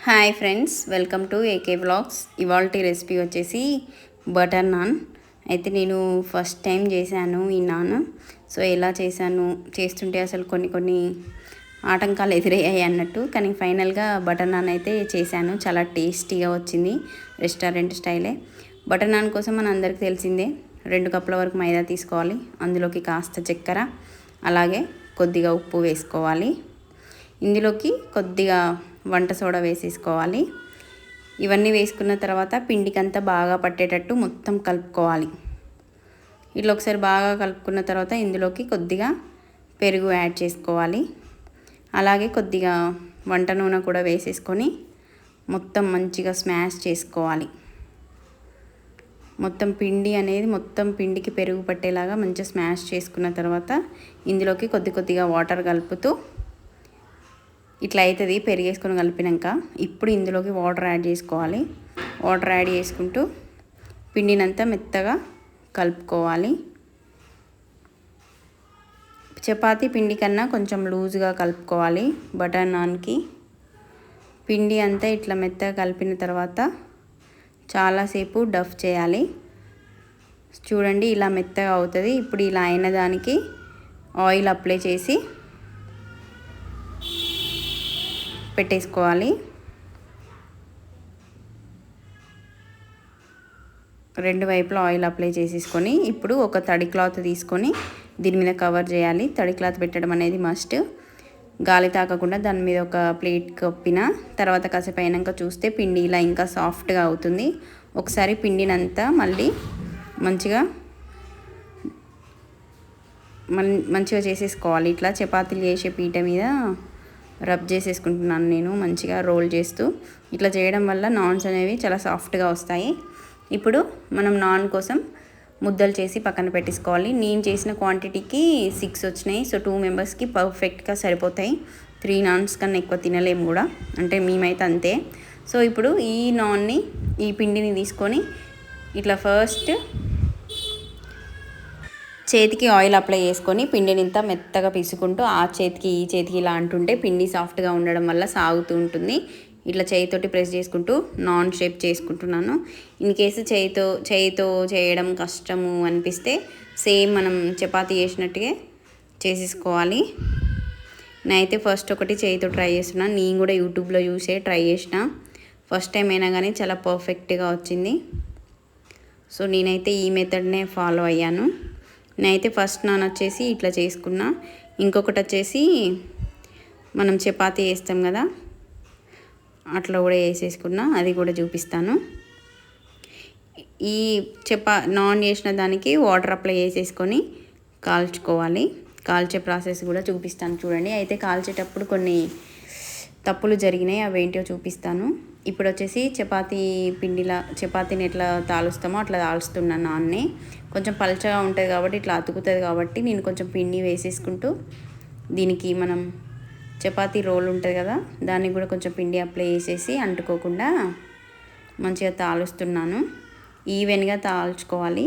Hi friends, welcome to AK vlogs. ఇవాల్టి recipe వచ్చేసి butter non. అయితే నేను ఫస్ట్ టైం చేశాను ఈ నాన్. సో ఎలా చేశాను, చేస్తుంటే అసలు కొన్ని ఆటంకాలు ఎదురయ్యాయి అన్నట్టు. కానీ ఫైనల్గా బటర్ నాన్ అయితే చేశాను. చాలా టేస్టీగా వచ్చింది, రెస్టారెంట్ స్టైలే. బటర్ నాన్ కోసం మన అందరికీ తెలిసిందే, 2 కప్పుల వరకు మైదా తీసుకోవాలి. అందులోకి కాస్త చక్కెర, అలాగే కొద్దిగా ఉప్పు వేసుకోవాలి. ఇందులోకి కొద్దిగా వంట సోడా వేసేసుకోవాలి. ఇవన్నీ వేసుకున్న తర్వాత పిండికంతా బాగా పట్టేటట్టు మొత్తం కలుపుకోవాలి. ఇట్లా ఒకసారి బాగా కలుపుకున్న తర్వాత ఇందులోకి కొద్దిగా పెరుగు యాడ్ చేసుకోవాలి. అలాగే కొద్దిగా వంట నూనె కూడా వేసేసుకొని మొత్తం మంచిగా స్మాష్ చేసుకోవాలి. మొత్తం పిండి అనేది పిండికి పెరుగు పట్టేలాగా మంచిగా స్మాష్ చేసుకున్న తర్వాత ఇందులోకి కొద్దిగా వాటర్ కలుపుతూ ఇట్లా అవుతుంది. పెరిగేసుకొని కలిపినాక ఇప్పుడు ఇందులోకి వాటర్ యాడ్ చేసుకోవాలి. వాటర్ యాడ్ చేసుకుంటూ పిండినంతా మెత్తగా కలుపుకోవాలి. చపాతీ పిండి కన్నా కొంచెం లూజ్గా కలుపుకోవాలి. బటర్ నాన్కి పిండి అంతా ఇట్లా మెత్తగా కలిపిన తర్వాత చాలాసేపు డఫ్ చేయాలి. చూడండి, ఇలా మెత్తగా అవుతుంది. ఇప్పుడు ఇలా అయిన దానికి ఆయిల్ అప్లై చేసి పెట్టేసుకోవాలి. 2 వైపులా ఆయిల్ అప్లై చేసేసుకొని ఇప్పుడు ఒక తడి క్లాత్ తీసుకొని దీని మీద కవర్ చేయాలి. తడి క్లాత్ పెట్టడం అనేది మస్ట్. గాలి తాకకుండా దాని మీద ఒక ప్లేట్ కప్పిన తర్వాత కాసేపు అయినాక చూస్తే పిండి ఇలా ఇంకా సాఫ్ట్గా అవుతుంది. ఒకసారి పిండినంతా మళ్ళీ మంచిగా చేసేసుకోవాలి. ఇట్లా చపాతీలు చేసే పీట మీద రబ్ చేసేసుకుంటున్నాను నేను, మంచిగా రోల్ చేస్తూ. ఇట్లా చేయడం వల్ల నాన్స్ అనేవి చాలా సాఫ్ట్గా వస్తాయి. ఇప్పుడు మనం నాన్ కోసం ముద్దలు చేసి పక్కన పెట్టేసుకోవాలి. నేను చేసిన క్వాంటిటీకి 6 వచ్చినాయి. సో 2 మెంబర్స్కి పర్ఫెక్ట్గా సరిపోతాయి. 3 నాన్స్ కన్నా ఎక్కువ తినలేము కూడా, అంటే మేమైతే అంతే. సో ఇప్పుడు ఈ పిండిని తీసుకొని ఇట్లా ఫస్ట్ చేతికి ఆయిల్ అప్లై చేసుకొని పిండిని ఇంత మెత్తగా పీసుకుంటూ ఆ చేతికి ఈ చేతికి ఇలా అంటుంటే పిండి సాఫ్ట్గా ఉండడం వల్ల సాగుతూ ఉంటుంది. ఇట్లా చేయితోటి ప్రెస్ చేసుకుంటూ నాన్ షేప్ చేసుకుంటున్నాను. ఇన్ కేసు చేయితో చేయడం కష్టము అనిపిస్తే సేమ్ మనం చపాతీ చేసినట్టుగా చేసేసుకోవాలి. నేనైతే ఫస్ట్ ఒకటి చేయితో ట్రై చేస్తున్నాను. నేను కూడా యూట్యూబ్లో చూసే ట్రై చేసిన. ఫస్ట్ టైం అయినా కానీ చాలా పర్ఫెక్ట్గా వచ్చింది. సో నేనైతే ఈ మెథడ్నే ఫాలో అయ్యాను. నేనైతే ఫస్ట్ నాన్ వచ్చేసి ఇట్లా చేసుకున్నా. ఇంకొకటి వచ్చేసి మనం చపాతీ వేస్తాం కదా, అట్లా కూడా వేసేసుకున్నా. అది కూడా చూపిస్తాను. ఈ నాన్ చేసిన దానికి వాటర్ అప్లై చేసేసుకొని కాల్చుకోవాలి. కాల్చే ప్రాసెస్ కూడా చూపిస్తాను చూడండి. అయితే కాల్చేటప్పుడు కొన్ని తప్పులు జరిగినాయి, అవేంటో చూపిస్తాను. ఇప్పుడు వచ్చేసి చపాతీని ఎట్లా తాలుస్తామో అట్లా తాలుస్తున్నాను. నాన్ని కొంచెం పల్చగా ఉంటుంది కాబట్టి ఇట్లా అతుకుతుంది కాబట్టి నేను కొంచెం పిండి వేసేసుకుంటూ దీనికి మనం చపాతీ రోల్ ఉంటుంది కదా, దానికి కూడా కొంచెం పిండి అప్లై చేసేసి అంటుకోకుండా మంచిగా తాలుస్తున్నాను. ఈవెన్గా తాల్చుకోవాలి.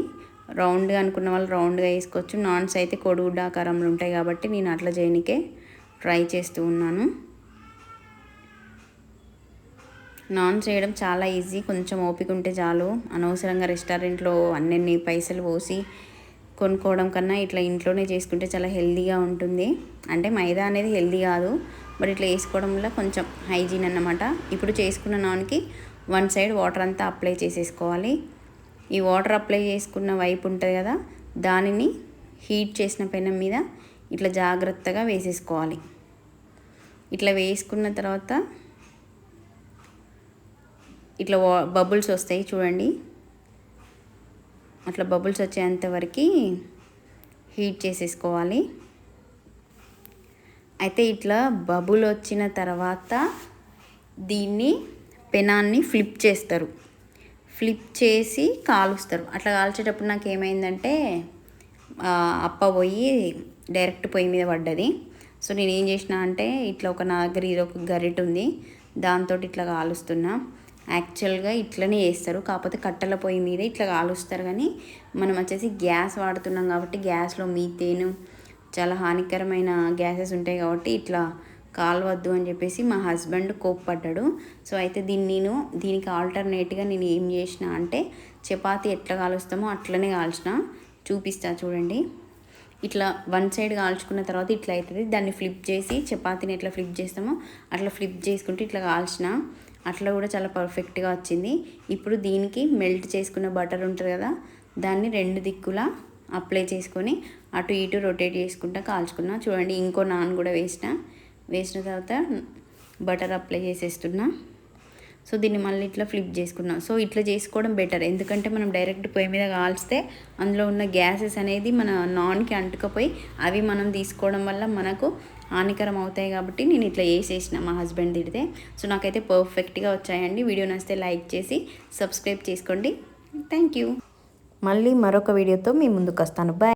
రౌండ్గా అనుకున్న వాళ్ళు రౌండ్గా వేసుకోవచ్చు. నాన్స్ అయితే కోడిగుడ్డ ఆకారంలో ఉంటాయి కాబట్టి నేను అట్లా చేయనికే ట్రై చేస్తూ ఉన్నాను. నాన్ చేయడం చాలా ఈజీ, కొంచెం ఓపిక ఉంటే చాలు. అనవసరంగా రెస్టారెంట్లో అన్ని పైసలు పోసి కొనుక్కోవడం కన్నా ఇట్లా ఇంట్లోనే చేసుకుంటే చాలా హెల్తీగా ఉంటుంది. అంటే మైదా అనేది హెల్తీ కాదు, బట్ ఇట్లా వేసుకోవడం వల్ల కొంచెం హైజీన్ అన్నమాట. ఇప్పుడు చేసుకున్న నాన్కి 1 సైడ్ వాటర్ అంతా అప్లై చేసేసుకోవాలి. ఈ వాటర్ అప్లై చేసుకున్న వైపు ఉంటుంది కదా, దానిని హీట్ చేసిన పెనం మీద ఇట్లా జాగ్రత్తగా వేసేసుకోవాలి. ఇట్లా వేసుకున్న తర్వాత ఇట్లా బబుల్స్ వస్తాయి చూడండి. అట్లా బబుల్స్ వచ్చేంత వరకు హీట్ చేసేసుకోవాలి. అయితే ఇట్లా బబుల్ వచ్చిన తర్వాత దీన్ని పెనాన్ని ఫ్లిప్ చేస్తారు. ఫ్లిప్ చేసి కాలుస్తారు. అట్లా కాల్చేటప్పుడు నాకు ఏమైందంటే అప్ప పోయి డైరెక్ట్ పొయ్యి మీద పడ్డది. సో నేను ఏం చేసిన అంటే ఇట్లా నా దగ్గర ఇది ఒక గరిట ఉంది, దాంతో ఇట్లా కాలుస్తున్నా. యాక్చువల్గా ఇట్లనే చేస్తారు, కాకపోతే కట్టెల పొయ్యి మీద ఇట్లా కాలుస్తారు. కానీ మనం వచ్చేసి గ్యాస్ వాడుతున్నాం కాబట్టి గ్యాస్లో మీథేన్ చాలా హానికరమైన గ్యాసెస్ ఉంటాయి కాబట్టి ఇట్లా కాలవద్దు అని చెప్పేసి మా హస్బెండ్ కోప్పడ్డాడు. సో అయితే దీనికి ఆల్టర్నేట్గా నేను ఏం చేసిన అంటే చపాతీ ఎట్లా కాలుస్తామో అట్లనే కాల్చిన. చూపిస్తా చూడండి. ఇట్లా వన్ సైడ్ కాల్చుకున్న తర్వాత ఇట్లా అవుతుంది. దాన్ని ఫ్లిప్ చేసి చపాతీని ఎట్లా ఫ్లిప్ చేస్తామో అట్లా ఫ్లిప్ చేసుకుంటూ ఇట్లా కాల్చిన. అట్లా కూడా చాలా పర్ఫెక్ట్గా వచ్చింది. ఇప్పుడు దీనికి మెల్ట్ చేసుకున్న బటర్ ఉంటుంది కదా, దాన్ని 2 దిక్కులా అప్లై చేసుకొని అటు ఇటు రొటేట్ చేసుకుంటా కాల్చుకున్నా. చూడండి, ఇంకో నాన్ కూడా వేసిన తర్వాత బటర్ అప్లై చేసేస్తున్నా. సో దీన్ని మళ్ళీ ఇట్లా ఫ్లిప్ చేసుకున్నాం. సో ఇట్లా చేసుకోవడం బెటర్, ఎందుకంటే మనం డైరెక్ట్ పొయ్యి మీద కాల్స్తే అందులో ఉన్న గ్యాసెస్ అనేది మన నాన్కి అంటుకపోయి అవి మనం తీసుకోవడం వల్ల మనకు హానికరం అవుతాయి. కాబట్టి నేను ఇట్లా వేసేసిన, మా హస్బెండ్ తిడితే. సో నాకైతే పర్ఫెక్ట్గా వచ్చాయండి. వీడియో నచ్చితే లైక్ చేసి సబ్స్క్రైబ్ చేసుకోండి. Thank you. మళ్ళీ మరొక వీడియోతో మీ ముందుకు వస్తాను. బాయ్.